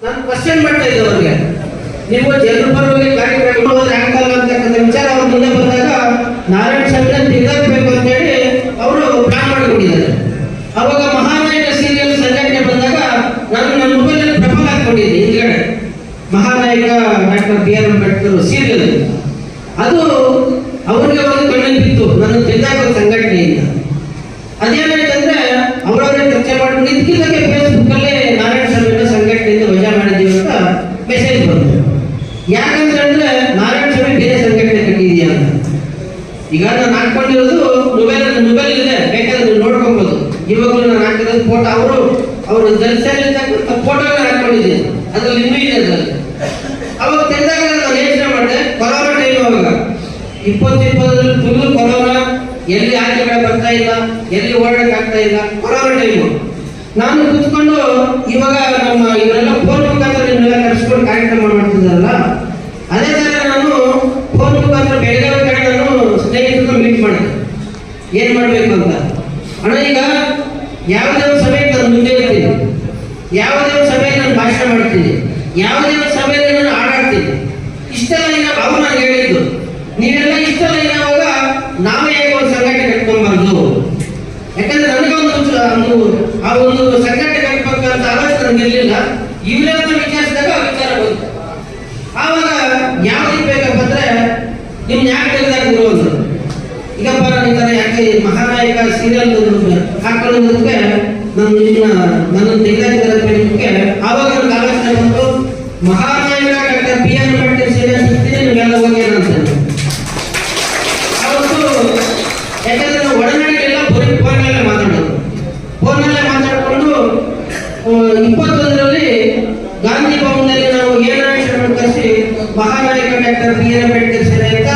ನಾನು ಕ್ವಶನ್ ಮಾಡ್ತಾ ಇದ್ದೆ ಅವ್ರಿಗೆ, ನೀವು ಜನರ ಪರವಾಗಿ ಕಾರ್ಯಕ್ರಮ ಆಗಲ್ಲ ಅಂತಕ್ಕಂಥ ವಿಚಾರ ಅವ್ರ ಮುಂದೆ ಬಂದಾಗ ನಾರಾಯಣ ಸ್ವಾಮಿನ ತೆಗೆದಾಕಬೇಕು ಅಂತ ಹೇಳಿ ಅವರು ಪ್ಲಾನ್ ಮಾಡಿಕೊಂಡಿದ್ದಾರೆ. ಅವಾಗ ಮಹಾನಾಯಕ ಸೀರಿಯಲ್ ಸಂಘಟನೆ ಬಂದಾಗ ನಾನು ನನ್ನ ಮೊಬೈಲಲ್ಲಿ ಪ್ರಬಲ ಹಾಕೊಂಡಿದ್ದೆ ಹಿಂದ್ಗಡೆ Mahanayaka doctor B R Ambedkar serial. ಅದು ಅವ್ರಿಗೆ ಒಂದು ಕಣ್ಣಲ್ಲಿ ಬಿತ್ತು ನನ್ನ ತೆಗೆದಾಕೋ ಸಂಘಟನೆಯಿಂದ. ಅದೇನಾಯ್ತಂದ್ರೆ ಅವರವರೇ ಚರ್ಚೆ ಮಾಡ್ಕೊಂಡು ಇದಕ್ಕಿದ್ದಕ್ಕೆ ಫೇಸ್ಬುಕ್ ಅಲ್ಲೇ ನಾರಾಯಣ ಸ್ವಾಮಿನ ಸಂಘಟನೆಯಿಂದ ವಜಾ ಮಾಡಿದ್ದೀವಿ ಅಂತ ಮೆಸೇಜ್ ಬಂತು. ಯಾಕಂದ್ರೆ ಅಂದ್ರೆ ನಾರಾಯಣ ಸ್ವಾಮಿ ಬೇರೆ ಸಂಘಟನೆ ಕಟ್ಟಿದೆಯಾ ಅಂತ. ಈಗ ನಾನು ಹಾಕೊಂಡಿರೋದು ಮೊಬೈಲ್ ಇದೆ, ಬೇಕಾದ್ರೆ ನೀವು ನೋಡ್ಕೊಬೋದು. ಇವಾಗಲೂ ನಾನು ಹಾಕಿರೋದು ಫೋಟೋ ಅವರು ಜಲಸಲ್ಲಿ ಫೋಟೋ ಹಾಕೊಂಡಿದ್ದೀನಿ, ಅದ್ರಲ್ಲಿ ಇನ್ನೂ ಇದೆ. ಅದರಲ್ಲಿ ಅವಾಗ ತೆಗೆದಾಗ ನಾನು ಯೋಚನೆ ಮಾಡಿದೆ, ಕೊರೋನಾ ಟೈಮ್ ಅವಾಗ 2020 ಫುಲ್ ಕೊರೋನಾ, ಎಲ್ಲಿ ಆಚೆಗಡೆ ಬರ್ತಾ ಇಲ್ಲ, ಎಲ್ಲಿ ಓಡಾಡಕ್ ಆಗ್ತಾ ಇಲ್ಲ, ಕೊರೋನಾ ಟೈಮು. ನಾನು ಕುತ್ಕೊಂಡು ಇವಾಗ ನಮ್ಮ ಇವರೆಲ್ಲ ಫೋನ್ ಮುಖಾಂತರ ನಿಮ್ಮೆಲ್ಲ ಕರೆಸ್ಕೊಂಡು ಕಾರ್ಯಕ್ರಮ ಮಾಡ್ತಿದ್ದಾರಲ್ಲ, ಅದೇ ತರ ನಾನು ಫೋನ್ ಮುಖಾಂತರ ಬೆಳಗಾವಿ ಕಡೆ ನಾನು ಸ್ನೇಹಿತರನ್ನ ಮೀಟ್ ಮಾಡಿದೆ ಏನ್ ಮಾಡ್ಬೇಕು ಅಂತ. ಅಣ್ಣ ಈಗ ಯಾವುದೇ ಒಂದು ಸಭೆಗೆ ನಾನು ಮುಂದೆ ಇರ್ತೀನಿ, ಯಾವುದೇ ಒಂದು ಸಭೆಗೆ ನಾನು ಭಾಷಣ ಮಾಡ್ತೀನಿ, ಯಾವುದೇ ಒಂದು ಸಭೆಯಲ್ಲಿ ನಾನು ಆಡಾಡ್ತೀನಿ. ಇಷ್ಟೆಲ್ಲ ಅವ್ರು ನಾನು ಹೇಳಿದ್ದು, ನೀವೆಲ್ಲ ಇಷ್ಟೆಲ್ಲ ಏನಾವಾಗ ನಾವೇ ಹೇಗೆ ಒಂದು ಸಂಘಟನೆ ಕಟ್ಕೊಂಡ್ಬಾರ್ದು. ಯಾಕಂದ್ರೆ ನನಗೊಂದು ಆ ಒಂದು ಸಂಘಟನೆ ಕಟ್ಬೇಕಂತ ಆಲೋಚನೆ ನನಗೆ ಇರಲಿಲ್ಲ. ಇವರೆಲ್ಲ ವಿಚಾರಿಸಿದಾಗ ವಿಚಾರ ಬಂತು. ಆವಾಗ ಯಾವ್ದಕ್ಕೆ ಬೇಕಪ್ಪ ಅಂದ್ರೆ ನಿಮ್ನ ಯಾಕೆ ತೆಗೆದಾಕಿದ್ರು ಅಂದ್ರು. ಈಗಪ್ಪ ನಾನು ಈ ತರ ಯಾಕೆ ಮಹಾನಾಯಕ ಸೀರಿಯಲ್ ಹಾಕೊಳ್ಳೋದಕ್ಕೆ ನನ್ನ ತೆಗೆದಾಕಿದ್ದಕ್ಕೆ ಆವಾಗ ನನಗೆ ಆಲೋಚನೆ ಬಂತು, Mahanayaka doctor B R Ambedkar serial ಸಿಗ್ತೀನಿ ನಿಮ್ಗೆಲ್ಲ ಹೋಗಿ ಏನಂತ. ಯಾಕಂದ್ರೆ ನಾವು ಒಡನಾಡಿಗೆಲ್ಲ ಬರೀ ಫೋನ್ನಲ್ಲೇ ಮಾತಾಡೋದು. ಫೋನ್ನಲ್ಲೇ ಮಾತಾಡಿಕೊಂಡು 21ರಲ್ಲಿ ಗಾಂಧಿ ಭವನದಲ್ಲಿ ನಾವು ಏನಾದರೂ ಕರೆಸಿ ಮಹಾನಾಯಕ ಡಾಕ್ಟರ್ ಬಿ ಆರ್ ಅಂಬೇಡ್ಕರ್ ಸೇನೆ ಅಂತ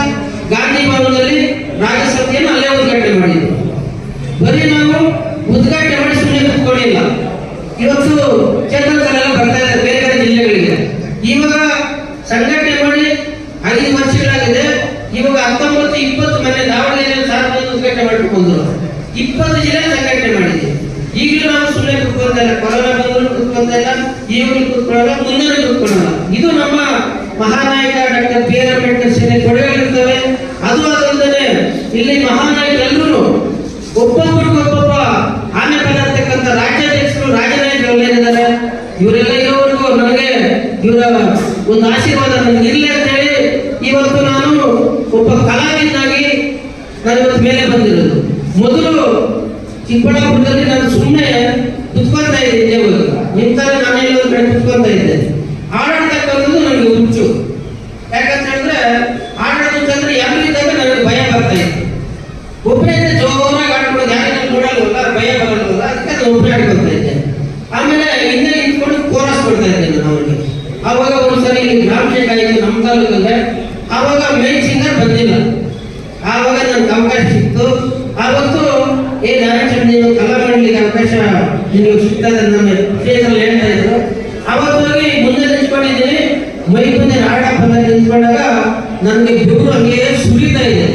ಗಾಂಧಿ ಭವನದಲ್ಲಿ ರಾಜ್ಯಸಭೆಯನ್ನು ಅಲ್ಲೇ ಉದ್ಘಾಟನೆ ಮಾಡಿದ್ವಿ. ಬರೀ ನಾವು ಉದ್ಘಾಟನೆ ಮಾಡಿ ಸುಮ್ಮನೆ ಕೂತ್ಕೊಂಡಿಲ್ಲ. ಇವತ್ತು ಚೇತನರೆಲ್ಲ ಬರ್ತಾ ಇದ್ದಾರೆ ಬೇರೆ ಬೇರೆ ಜಿಲ್ಲೆಗಳಿಗೆ. ಇವಾಗ ಸಂಘಟನೆ ಮಾಡಿ 5 ವರ್ಷಗಳಾಗಿದೆ. ಇವಾಗ 19, 20 ಮನೆ ದಾವಣಗೆರೆಯಲ್ಲಿ ಸಾರ್ವಜನಿಕ ಉದ್ಘಾಟನೆ ಮಾಡಿಕೊಂಡು 20 ಜಿಲ್ಲೆ ಸಂಘಟನೆ ಮಾಡಿದೆ. ಈಗಲೂ ನಾವು ಸುಮ್ಮನೆ ಕೂತ್ಕೊಳ್ತಾ ಇಲ್ಲ, ಕೊರೋನಾ ಬಂದರೂ ಕೂತ್ಕೊಳ್ತಾ ಇಲ್ಲ, ಈಗಲೂ ಕೂತ್ಕೊಳ್ಳಲ್ಲ, ಮುಂದೆ ಕೂತ್ಕೊಳ್ಳಲ್ಲ. ಇದು ನಮ್ಮ ಮಹಾನಾಯಕ ಡಾಕ್ಟರ್ ಬಿ ಆರ್ ಅಂಬೇಡ್ಕರ್ ಸೇನೆ ಕೊಡುಗೆಗಳಿರ್ತವೆ. ಅದು ಅದಲ್ಲದೆ ಇಲ್ಲಿ ಮಹಾನಾಯಕರೆಲ್ಲರೂ ಒಬ್ಬೊಬ್ಬರಿಗೊಬ್ಬೊಬ್ಬ ಆನೆ ಪದಾರ್ಥಕ್ಕಂಥ ರಾಜ್ಯಾಧ್ಯಕ್ಷರು ರಾಜನಾಯಕರು ಏನಿದ್ದಾರೆ, ಇವರೆಲ್ಲ ಇರೋವರೆಗೂ ನನಗೆ ಇವರ ಒಂದು ಆಶೀರ್ವಾದ ನನಗೆ ಇರಲಿ ಅಂತ ಹೇಳಿ ಇವತ್ತು ನಾನು ಒಬ್ಬ ಕಲಾವಿದನಾಗಿ ನಾನು ಇವತ್ತು ಮೇಲೆ ಬಂದಿರೋದು. ಮೊದಲು ಚಿಕ್ಕಬಳ್ಳಾಪುರದಲ್ಲಿ ನಾನು ಸುಮ್ಮನೆ ಕುತ್ಕೊಳ್ತಾ ಇದ್ದೆ, ನಿಮ್ಮ ತರ ನಾನೆಲ್ಲ ಒಂದು ಕಡೆ ಕುತ್ಕೊಳ್ತಾ ಇದ್ದೆ. ಆಡಾಡ್ತಕ್ಕಂಥದ್ದು ನನಗೆ ಹುಚ್ಚು. ಯಾಕಂತ ಹೇಳಿದ್ರೆ ಆಡಾಡೋದಂತಂದ್ರೆ ಯಾರಿದ್ದಾಗ ನನಗೆ ಭಯ ಬರ್ತಾ ಇತ್ತು. ಒಬ್ಬನೇ ಜೋರಾಗಿ ಆಡ್ಕೊಳ್ಳೋದು, ಯಾರು ನೋಡಲ್ವಲ್ಲ, ಭಯ ಬರಲ್ವಲ್ಲ, ಅದಕ್ಕೆ ನಾನು ಒಬ್ಬನೇ ಆಡ್ಕೊಳ್ತಾ ಇದ್ದೆ. ಆಮೇಲೆ ಹಿಂದೆ ನಿಂತ್ಕೊಂಡು ಕೋರಸ್ ಕೊಡ್ತಾ ಇದ್ದೆ ನಾನು ಅವ್ರಿಗೆ. ಆವಾಗ ಒಂದ್ಸರಿ ಗ್ರಾಮಶೇಖ ಆಯಿತು ನಮ್ಮ ತಾಲೂಕಲ್ಲೇ. ಆವಾಗ ಮೇನ್ ಸಿಂಗರ್ ಬಂದಿಲ್ಲ. ಆವಾಗ ನನಗೆ ಅವಕಾಶ ಸಿಕ್ತು. ಆವತ್ತು ನಾರಾಯಣ ಸ್ವಾಮಿ ಕಲಾ ಮಾಡಲಿಕ್ಕೆ ಅವಕಾಶ ನಿಮಗೆ ಸಿಗ್ತದೆ ನಮ್ಮ ಸ್ಟೇಜಲ್ಲಿ ಹೇಳ್ತಾ ಇದ್ರು. ಆವತ್ತೋಗಿ ಮುಂದೆ ನಿಂತ್ಕೊಂಡಿದ್ದೀನಿ. ಮೈ ಮುಂದೆ ನಾಡ ಬಂದ ನಿಂತ್ಕೊಂಡಾಗ ನನಗೆ ಬೆವರು ಹಂಗೆ ಸುರಿತಾ ಇದೆ.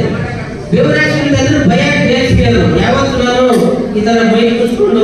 ಬೆವರಾಗಿ ಸುರಿತಾ ಇದ್ರೆ ಭಯ ಬೇಸಿಗೆ. ಯಾವತ್ತು ನಾನು ಈ ತರ ಮೈ ಕುತ್ಕೊಂಡು